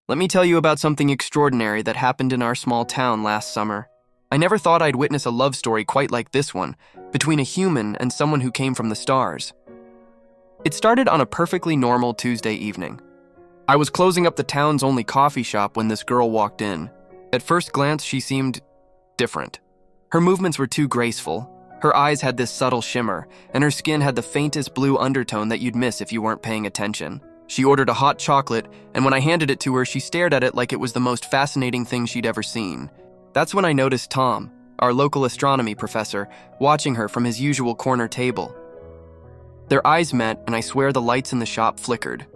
Let me tell you about something extraordinary that happened in our small town last summer. I never thought I'd witness a love story quite like this one, between a human and someone who came from the stars. It started on a perfectly normal Tuesday evening. I was closing up the town's only coffee shop when this girl walked in. At first glance, she seemed different. Her movements were too graceful. Her eyes had this subtle shimmer, and her skin had the faintest blue undertone that you'd miss if you weren't paying attention. She ordered a hot chocolate, and when I handed it to her, she stared at it like it was the most fascinating thing she'd ever seen. That's when I noticed Tom, our local astronomy professor, watching her from his usual corner table. Their eyes met, and I swear the lights in the shop flickered.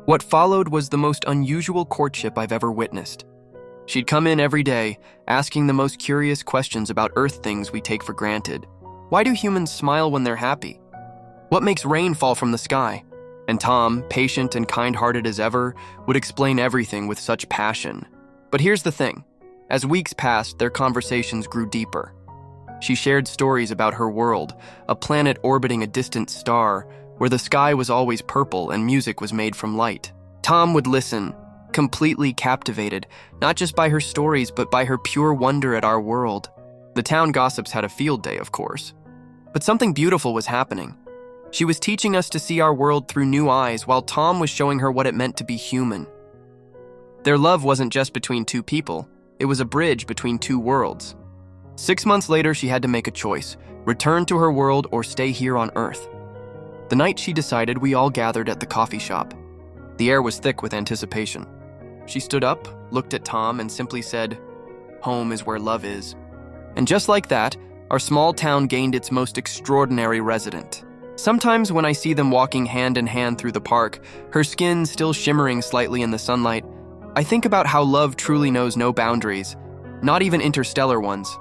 What followed was the most unusual courtship I've ever witnessed. She'd come in every day, asking the most curious questions about Earth things we take for granted. Why do humans smile when they're happy? What makes rain fall from the sky? And Tom, patient and kind-hearted as ever, would explain everything with such passion. But here's the thing. As weeks passed, their conversations grew deeper. She shared stories about her world, a planet orbiting a distant star, where the sky was always purple and music was made from light. Tom would listen, completely captivated, not just by her stories, but by her pure wonder at our world. The town gossips had a field day, of course. But something beautiful was happening. She was teaching us to see our world through new eyes, while Tom was showing her what it meant to be human. Their love wasn't just between two people, it was a bridge between two worlds. 6 months later, she had to make a choice, return to her world or stay here on Earth. The night she decided, we all gathered at the coffee shop. The air was thick with anticipation. She stood up, looked at Tom, and simply said, "Home is where love is." And just like that, our small town gained its most extraordinary resident. Sometimes when I see them walking hand in hand through the park, her skin still shimmering slightly in the sunlight, I think about how love truly knows no boundaries, not even interstellar ones.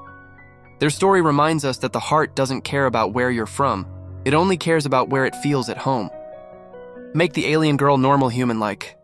Their story reminds us that the heart doesn't care about where you're from, it only cares about where it feels at home. Make the alien girl normal human-like.